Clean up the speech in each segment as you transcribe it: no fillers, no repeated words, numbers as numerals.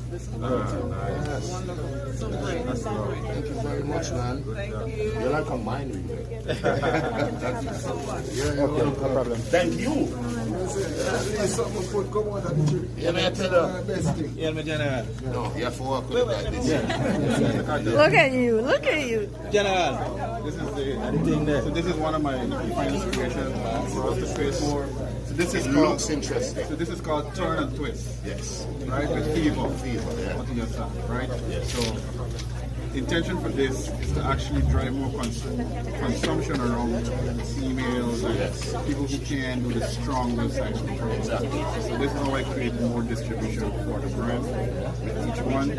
This is nice. Wonderful. So great. So great. Thank you very much, man. Thank you. You're like a mind reader. Thank you so much. Okay, no problem. Thank you. Yeah, man, tell her. Yeah, my general. No, you have to work with it like this. Look at you, look at you. General, this is the thing there. So this is one of my finest creations for us to create more. So this is Looks interesting. So this is called turn and twist. Yes. Right? With fever. Fever, yeah. What in your son, right? Yes. So the intention for this is to actually drive more consumption around females and people who can do the stronger side of the brand. Exactly. So this is how I create more distribution for the brand with each one.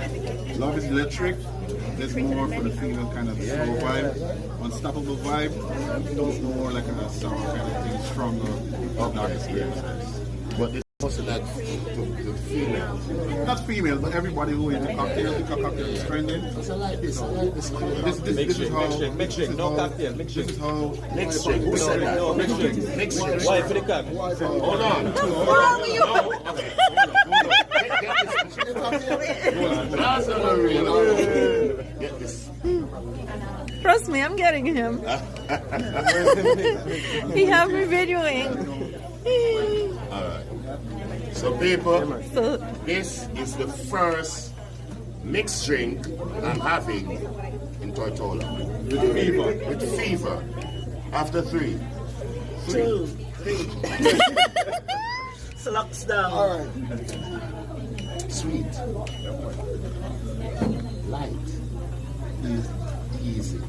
Love is electric. There's more for the female kind of slow vibe. Unstoppable vibe. Those more like a sour kind of thing, stronger, dark experiences. But it's also that the female. Not female, but everybody who is into cocktail, the cocktail is trending. I like this. I like this. This is how. Mix drink, no cocktail, mix drink. This is how. Mixed drink. Who said that? No, mix drink. Mixed drink. Why for the cock? Hold on. What's wrong with you? No, okay. Hold on. Get this. Trust me, I'm getting him. He have me videoing. Alright. So people, So this is the first mixed drink I'm having in Tortola. With fever. With fever. After three. Slugs down. All right. Sweet. Light. Easy.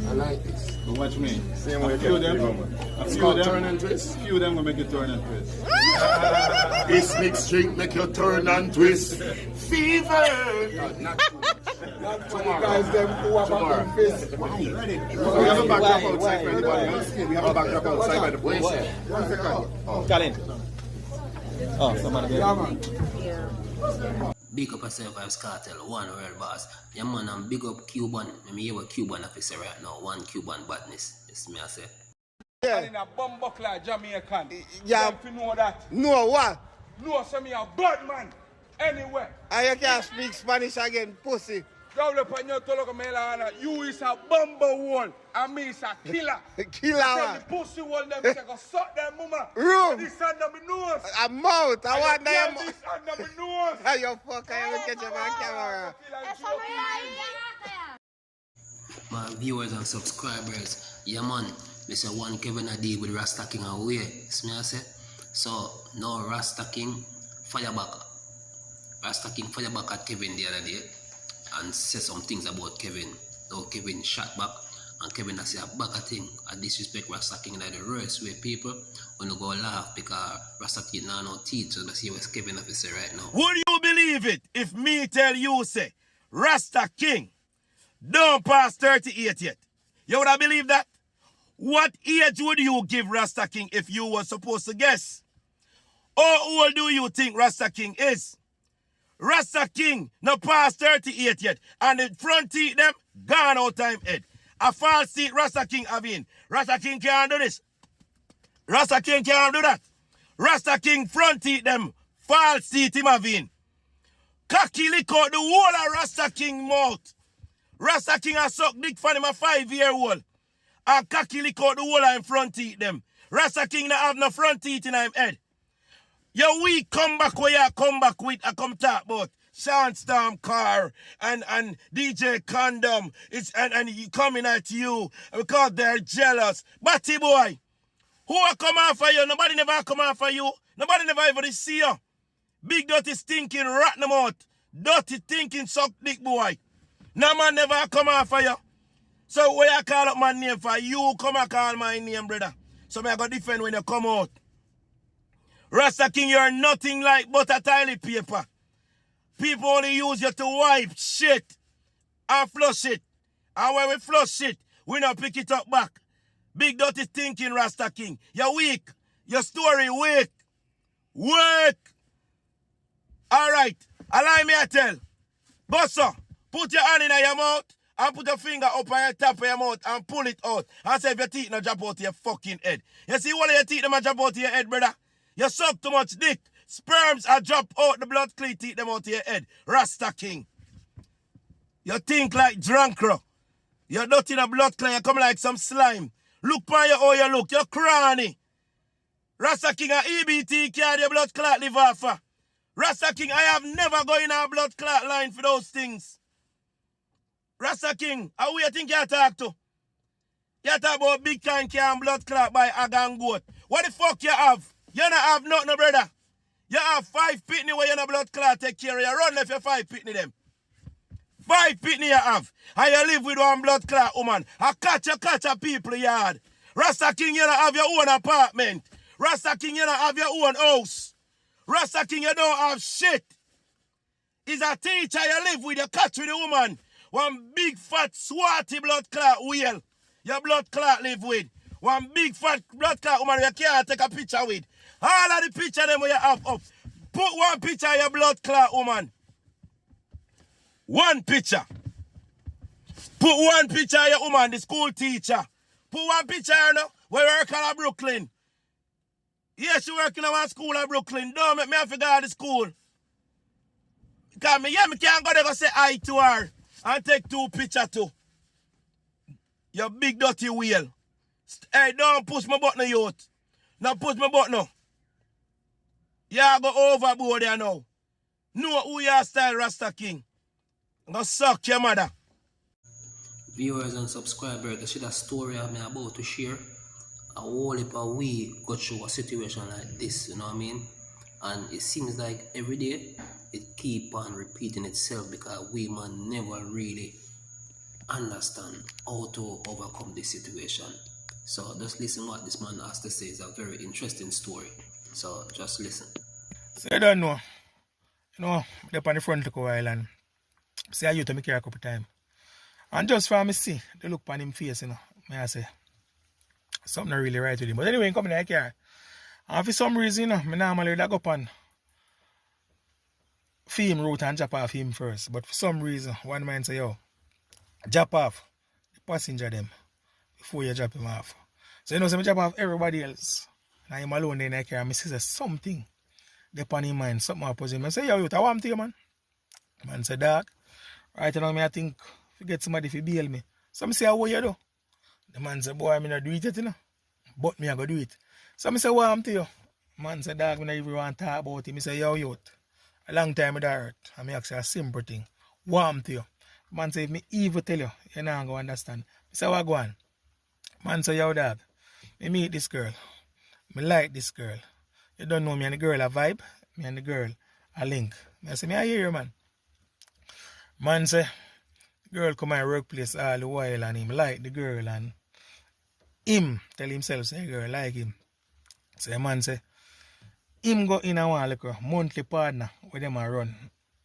I like this. But watch me. Same way A few of them. It's called turn and twist. A few of them will make you turn and twist. This mixed drink make you turn and twist. Fever. Not tomorrow. Guys, them who have a face. Why? We have a backdrop outside for anybody else. We have a backdrop outside by the Wait a pool. second. 1 second. Colin. Oh, someone again. Yeah, man. Big up yourself, vybz Kartel, one real boss. Yeah, man, I'm big up Cuban. I'm here with Cuban officer right now, one Cuban badness. It's me, I say. And in a bumbuckler Jamaican. Yeah. If you know that. No, what? No, say me a bad man. Anywhere. And you can't speak Spanish again, pussy. Double up on your tolo melana. You is a bumble wall. And me is a killer. Killer. Tell the pussy wall them say go suck them mama. Room. This under my nose. A mouth. I want them. This under my nose. Hey, you fuck, I will catch you on camera. My viewers and subscribers, yeah man, me say one Kevin a deal with Rasta King away. It's me, I say. So, now Rasta King fire back. Rasta King fire back at Kevin the other day and say some things about Kevin. Now Kevin shot back and Kevin I say a back a thing. I disrespect Rasta King in the worst way people when you go laugh because Rasta King now no teeth. So that's what Kevin have to say right now. Would you believe it if me tell you say Rasta King don't pass 38 yet? You would have believed that? What age would you give Rasta King if you were supposed to guess? How old do you think Rasta King is? Rasta King not past 38 yet. And the front teeth them gone out time head. A false teeth Rasta King having. Rasta King can't do this. Rasta King can't do that. Rasta King front teeth them false teeth him having. Cocky lick out the whole of Rasta King mouth. Rasta King a suck dick for him a 5-year-old. And cocky lick out the whole of him front teeth them. Rasta King not have no front teeth in him head. Your weak come back where you come back with I come talk about Sean Storm Car and DJ Condom. And he coming at you because they're jealous. Batty boy, who a come after you? Nobody never come after you. Nobody never ever see you. Big dirty stinking rat them out. Dirty thinking suck dick boy. No man never come after you. So where I call up my name for you come and call my name, brother. So I go defend when you come out. Rasta King, you're nothing like but a toilet paper. People only use you to wipe shit and flush it. And when we flush it, we not pick it up back. Big dirty thinking, Rasta King. You're weak. Your story weak. Weak. Alright. Allow me to tell. Bossa, put your hand in your mouth and put your finger up on your top of your mouth and pull it out. And say if your teeth not drop out of your fucking head. You see one of your teeth that drop out of your head, brother? You suck too much dick. Sperms are drop out the blood clot, take them out of your head. Rasta King. You think like drunkro. You're not in a blood clot, you come like some slime. Look by you how you look, you're cranny. Rasta King and EBT carry your blood clot live off. Rasta King, I have never gone in a blood clot line for those things. Rasta King, how you think you talk to? You talk about big time can blood clot by hog and goat. What the fuck you have? You don't have nothing, no brother. You have 5 pitney where you no blood clot take care of. You run left your 5 pitney them. 5 pitney you have. And you live with one blood clot woman. I catch a people yard. Rasta King, you don't have your own apartment. Rasta King, you don't have your own house. Rasta King, you don't have shit. He's a teacher you live with, you catch with a woman. One big fat swarty blood clot wheel. Your blood clot live with. One big fat blood clot woman you can't take a picture with. All of the picture them where you have up. Put one picture of your blood clot woman. One picture. Put one picture of your woman, the school teacher. Put one picture of her where you work in Brooklyn. Yeah, she work in one school in Brooklyn. Don't make me have to go to the school. Because me can't go there and say hi to her and take 2 pictures too. You big dirty wheel. Hey, don't push my button, youth. Now push my button. You go overboard there now. Know who you are, style Rasta King. I'm going to suck your mother. Viewers and subscribers, you see that story I'm about to share. A whole heap of we go through a situation like this, you know what I mean? And it seems like every day it keep on repeating itself because we man never really understand how to overcome this situation. So just listen what this man has to say. It's a very interesting story. So just listen. So I don't know. You know, they're on the front look a while and see I used to make care a couple times. And just for me see, the look on him face, you know, may I say something not really right with him. But anyway, I'm coming in the car. And for some reason, you know, I normally go up on film route and drop off him first. But for some reason, one man say, yo, drop off the passenger them before you drop him off. So you know, so I drop off everybody else. And I'm alone in the car and I see something upon his mind, something happens to him. I say, yo, I want to you, man. Man say, Dawg, right now I think if you get somebody to bail me. So I say, what you do? The man say, boy, I'm not do it yet, you know. But me I go do it. So I say, what am to you? Man say, Dawg, I don't even want to talk about him. I say, yo, youth. A long time with that hurt. And I ask you a simple thing. What am to you? Man say, if me evil tell you, you're not going to understand. I say, what go on? Man say, yo, Dawg, me meet this girl. Me like this girl. You don't know me and the girl a vibe. Me and the girl a link. I say, me I hear you, man. Man say, girl come my workplace all the while and him like the girl and him tell himself say girl like him. So the man say, him go in a one like a monthly partner where them a run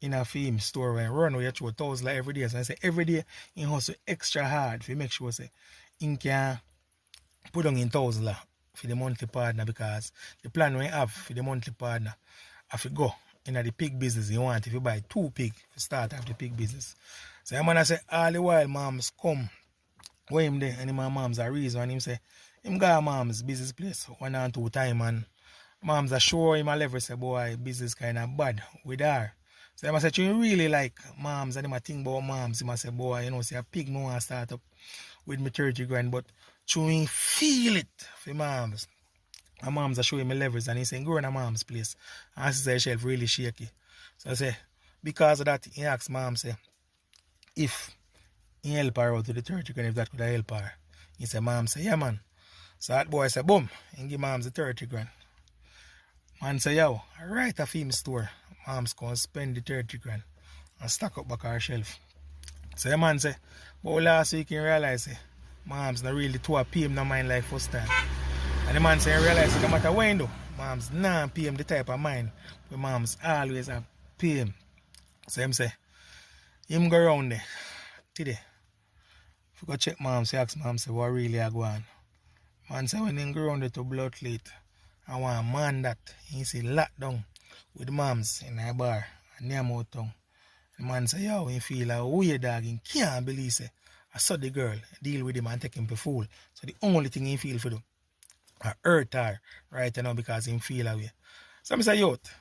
in a film store where run where you throw $1,000 every day. So I say every day he hustle extra hard to make sure say he can put on in $1,000 for the monthly partner because the plan we have for the monthly partner if you go in the pig business you want if you buy 2 pigs to start off the pig business. So the man say all the while moms come where him there and my mom's a reason and him say him got mom's business place 1 and 2 times and mom's are sure him a level say boy business kind of bad with her. So I say you really like moms and him a think about moms. Him say boy you know say a pig no want start up with me 30 grand but you feel it for moms. My mom's are showing me levels and he saying go in a mom's place. And she say shelf really shaky. So I say because of that he asked mom say if he help her out to the 30 grand if that could help her. He said mom say yeah man. So that boy say boom and give moms the 30 grand. Man say yo right a film store. Mom's gonna spend the 30 grand and stack up back her shelf. So the man say but last week he realize say mom's not really to pay him no mind like first time. And the man say he realize no matter when though, mom's not pay him the type of mind where mom's always have pay him. So him say him go around there today. If you go check mom, say ask mom say what really I go on. Man say when him go around there to blood late, I want a man that he say locked down with moms in a bar and near my tongue. The man say yo he feel like weird dog he can't believe say I saw the girl deal with him and take him for fool. So the only thing he feel for do I hurt her right now because he feel away. So I say, youth,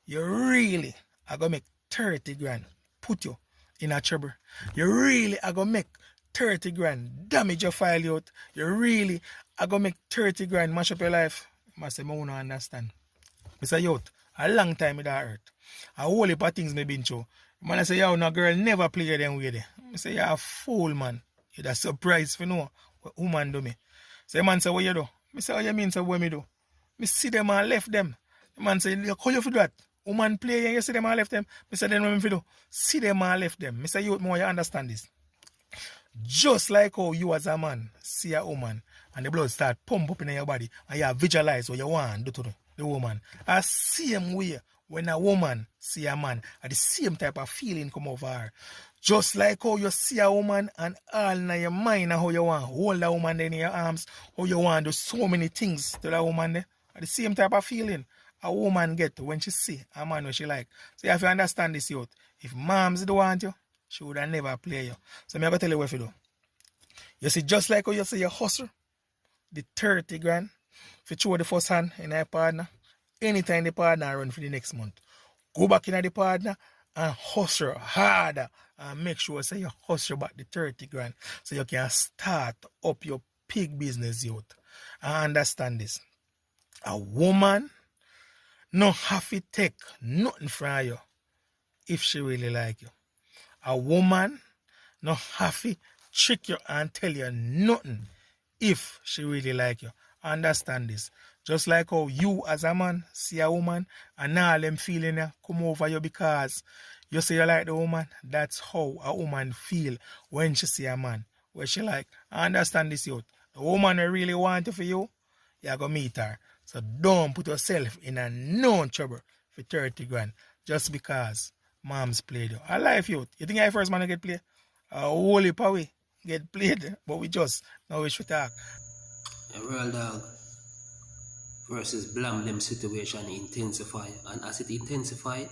you really are going to make 30 grand put you in a trouble. You really are going to make 30 grand damage your file out. You really are going to make 30 grand mash up your life. I say, I don't understand. I say, youth, a long time it hurt. A whole heap of things me been through. Man, I say, yo, no girl never play them with it. I say, you're a fool, man. You're a surprise for know what woman do me. Say, man say, what you do? I say, what you mean, say, what me do? I see them and left them. The man say, how you for that? Woman play and you see them and left them. I say, then what me do? See them and left them. I say, you more you understand this. Just like how you as a man see a woman and the blood start pump up in your body and you visualize what you want to do to the woman. The same way when a woman see a man, the same type of feeling come over her. Just like how you see a woman and all in your mind and how you want to hold the woman in your arms, how you want to do so many things to the woman there. The same type of feeling a woman get when she see a man who she like. So you have to understand this, youth. If moms don't want you, she would have never play you. So I'm going to tell you what to do. You see, just like how you say you hustle, the 30 grand, if you throw the first hand in your partner, anytime the partner run for the next month, go back in the partner and hustle harder and make sure say you hustle back the 30 grand so you can start up your pig business, youth. I understand this. A woman no have to take nothing from you if she really like you. A woman no have to trick you and tell you nothing if she really like you. Understand this. Just like how you as a man see a woman and all them feeling come over you because you say you like the woman, that's how a woman feel when she see a man. Where she like, I understand this, youth. The woman who really want you for you, you go meet her. So don't put yourself in a no trouble for 30 grand just because moms played you. I like youth. You think I first man to get played? A whole heap of we get played, but we just know we should talk. A real dog versus blam them situation intensify, and as it intensify,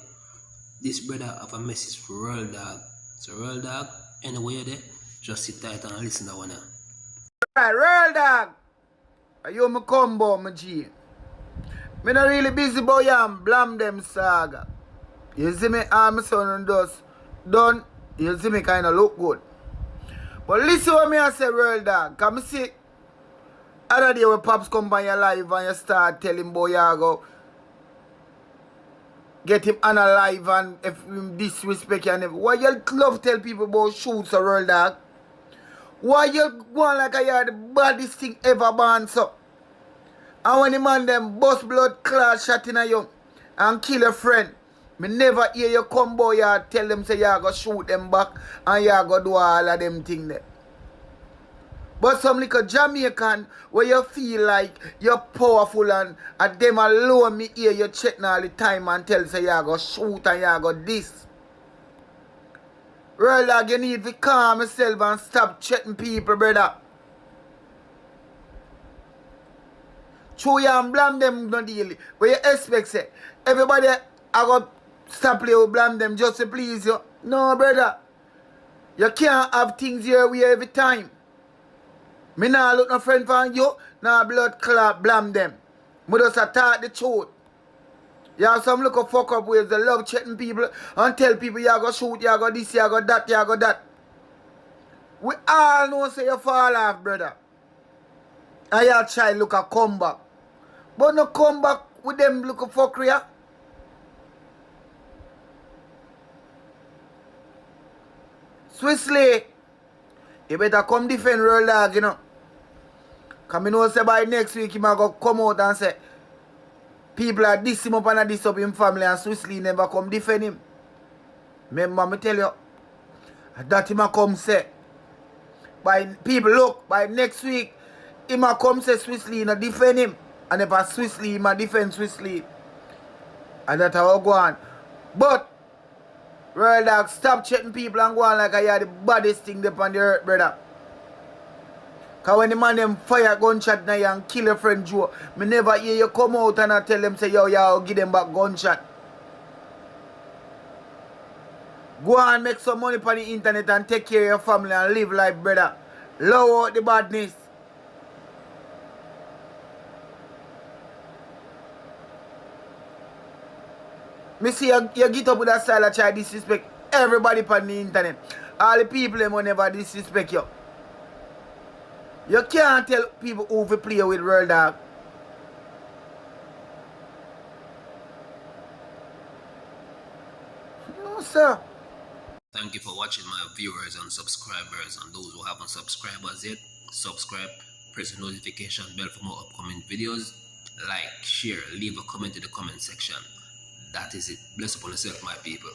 this brother have a message for real dog. So real dog, anyway you're there, just sit tight and listen to one now. Alright, real dog. Are you my combo, my G? Me not really busy boy and blam them saga. You see me, my son and dust done, you see me kinda look good. But listen what me I say, real dog. Cause me see other day when Pops come by your live and you start telling boy you go get him unalive and if him disrespect you and everything. Why you love tell people about shoots or real dog? Why you go on like you are the baddest thing ever born so? And when the man them bust blood clot shot in a you and kill a friend, me never hear you come boy you tell them say you go shoot them back and you go do all of them things there. But some little Jamaican where you feel like you're powerful and at them alone me hear you checking all the time and tell say you go shoot and you go this. Real dog, you need to calm yourself and stop checking people, brother. True, you and blame them no deal. But you expect say everybody I go stop play with blame them just to please you. No, brother. You can't have things your way every time. Me nah look no friend for you, nah blood clot blame them. Me just talk the truth. You have some look of fuck up ways, they love chatting people and tell people you go shoot, you go this, you go that, you go that. We all know say you fall off, brother. And your child look a come back. But no come back with them look of fuckery. Yeah? Swiftly, you better come defend real dog, you know. Because I know say by next week he might go come out and say people are diss him up and diss up him family and Swiftly never come defend him. Remember me tell you, that he might come say, by people look, by next week, he might come say Swiftly not defend him. And if a Swiftly, he might defend Swiftly. And that's how I go on. But, real dog, stop chatting people and go on like I are the baddest thing upon the earth, brother. Because when the man them fire gunshot now and kill a friend Joe, me never hear you come out and I tell them say, yo, give them back gunshot. Go and make some money on the internet and take care of your family and live life, brother. Lower out the badness. Me see you get up with that style of try disrespect everybody on the internet. All the people them will never disrespect you. You can't tell people who to play with Real Dawg. No, sir. Thank you for watching, my viewers and subscribers, and those who haven't subscribed as yet. Subscribe, press the notification bell for more upcoming videos. Like, share, leave a comment in the comment section. That is it. Bless upon yourself, my people.